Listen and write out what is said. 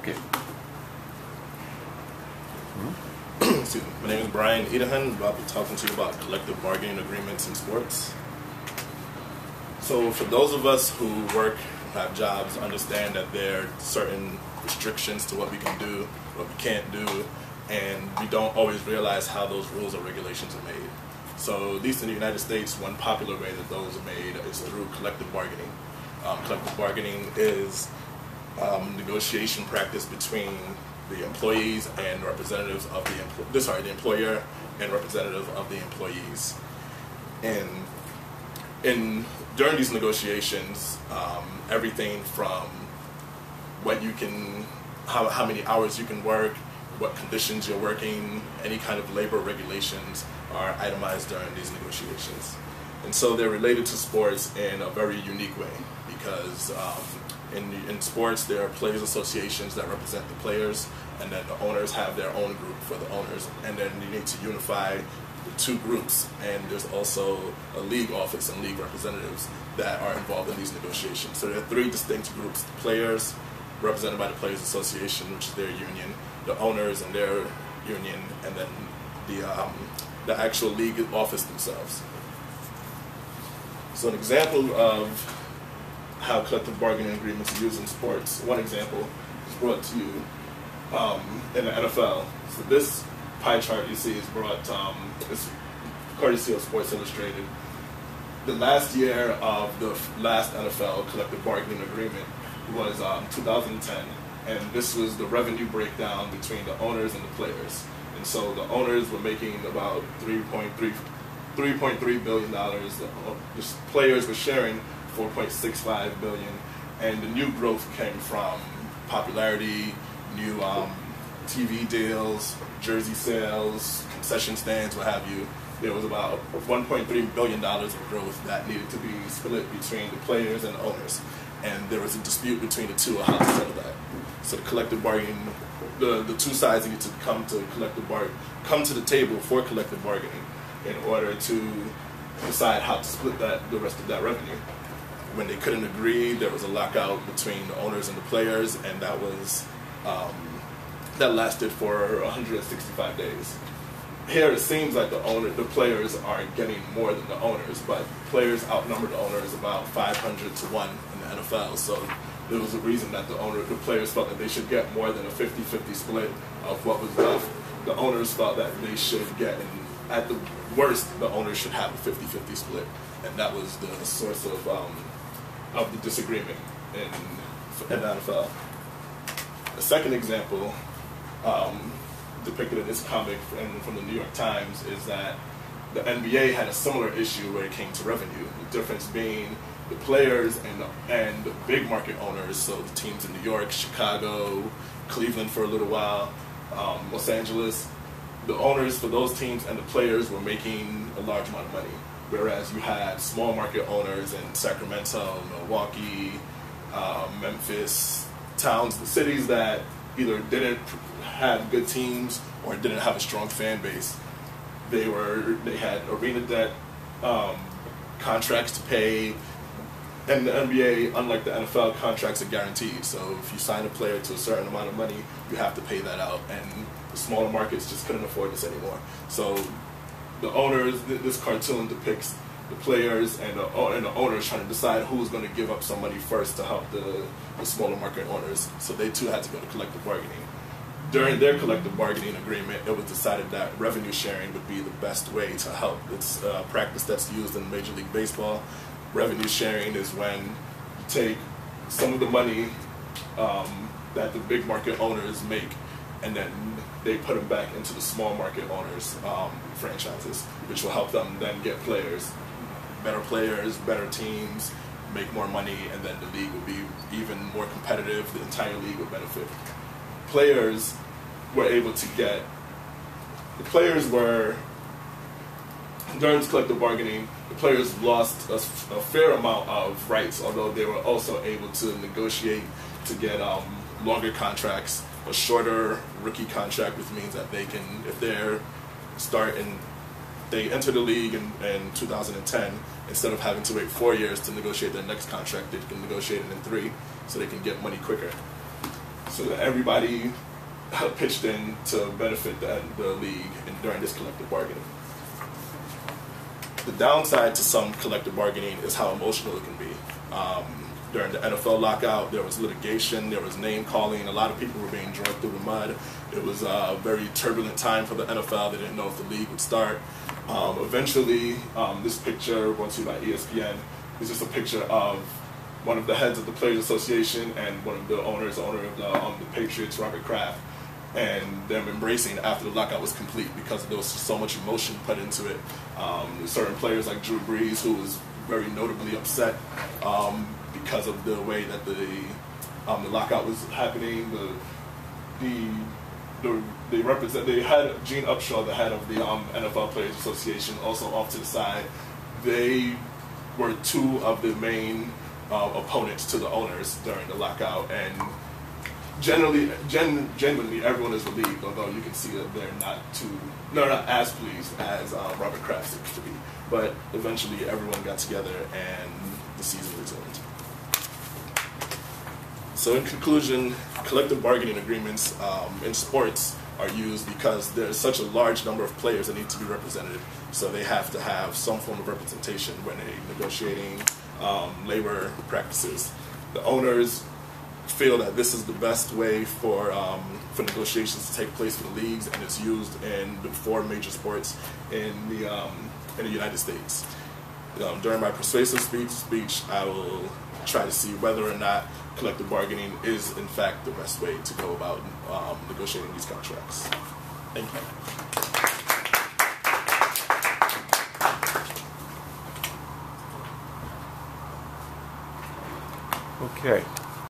Okay. Excuse me. My name is bidehen. I'll be talking to you about collective bargaining agreements in sports. So for those of us who work, have jobs, understand that there are certain restrictions to what we can do, what we can't do, and we don't always realize how those rules or regulations are made. So at least in the United States, one popular way that those are made is through collective bargaining. Collective bargaining is negotiation practice between the employees and representatives of the employer and representative of the employees. And during these negotiations, everything from what you can, how many hours you can work, what conditions you're working, any kind of labor regulations are itemized during these negotiations. And so they're related to sports in a very unique way because in sports there are players associations that represent the players, and then the owners have their own group for the owners, and then you need to unify the two groups, and there's also a league office and league representatives that are involved in these negotiations. So there are three distinct groups: the players, represented by the Players Association, which is their union, the owners and their union, and then the actual league office themselves. So an example of how collective bargaining agreements are used in sports, one example is brought to you in the NFL. So this pie chart you see is brought, it's courtesy of Sports Illustrated. The last year of the last NFL collective bargaining agreement was 2010, and this was the revenue breakdown between the owners and the players. And so the owners were making about $3.3 billion. The players were sharing $4.65 billion, and the new growth came from popularity, new TV deals, jersey sales, concession stands, what have you. There was about $1.3 billion of growth that needed to be split between the players and the owners, and there was a dispute between the two on how to settle that. So the collective bargaining, the two sides needed to come to the table for collective bargaining in order to decide how to split the rest of that revenue. When they couldn't agree, there was a lockout between the owners and the players, and that was that lasted for 165 days. Here it seems like the players are getting more than the owners, but players outnumber the owners about 500 to 1 in the NFL. So there was a reason that the players felt that they should get more than a 50-50 split of what was left. The owners thought that they should get, and at the worst, the owners should have a 50-50 split, and that was the source of the disagreement in the NFL. The second example, depicted in this comic from the New York Times, is that the NBA had a similar issue where it came to revenue. The difference being the players and the big market owners, so the teams in New York, Chicago, Cleveland for a little while, Los Angeles, the owners for those teams and the players were making a large amount of money, whereas you had small market owners in Sacramento, Milwaukee, Memphis, towns, the cities that either didn't have good teams or didn't have a strong fan base. They had arena debt, contracts to pay, and the NBA, unlike the NFL, contracts are guaranteed. So if you sign a player to a certain amount of money, you have to pay that out, and the smaller markets just couldn't afford this anymore. So the owners, this cartoon depicts the players and the owners trying to decide who's going to give up some money first to help the smaller market owners. So they too had to go to collective bargaining. During their collective bargaining agreement, it was decided that revenue sharing would be the best way to help. It's a practice that's used in Major League Baseball. Revenue sharing is when you take some of the money that the big market owners make, and then they put them back into the small market owners' franchises, which will help them then get players, better teams, make more money, and then the league will be even more competitive. The entire league will benefit. Players were able to get, during this collective bargaining, the players lost a fair amount of rights, although they were also able to negotiate to get longer contracts, a shorter rookie contract, which means that they can, if they enter the league in 2010, instead of having to wait 4 years to negotiate their next contract, they can negotiate it in 3, so they can get money quicker. So that everybody pitched in to benefit the league during this collective bargaining. The downside to some collective bargaining is how emotional it can be. During the NFL lockout, there was litigation, there was name calling, a lot of people were being dragged through the mud. It was a very turbulent time for the NFL. They didn't know if the league would start. Eventually, this picture, brought to you by ESPN, is just a picture of one of the heads of the Players Association and one of the owner of the Patriots, Robert Kraft, and them embracing after the lockout was complete because there was so much emotion put into it. Certain players like Drew Brees, who was very notably upset because of the way that the lockout was happening. They had Gene Upshaw, the head of the NFL Players Association, also off to the side. They were two of the main opponents to the owners during the lockout, and genuinely everyone is relieved, although you can see that they're not as pleased as Robert Kraft seems to be. But eventually everyone got together and the season resumed. So in conclusion, collective bargaining agreements in sports are used because there's such a large number of players that need to be represented, so they have to have some form of representation when they're negotiating labor practices. The owners feel that this is the best way for negotiations to take place for the leagues, and it's used in the 4 major sports in the United States. During my persuasive speech, I will try to see whether or not collective bargaining is in fact the best way to go about negotiating these contracts. Thank you. Okay.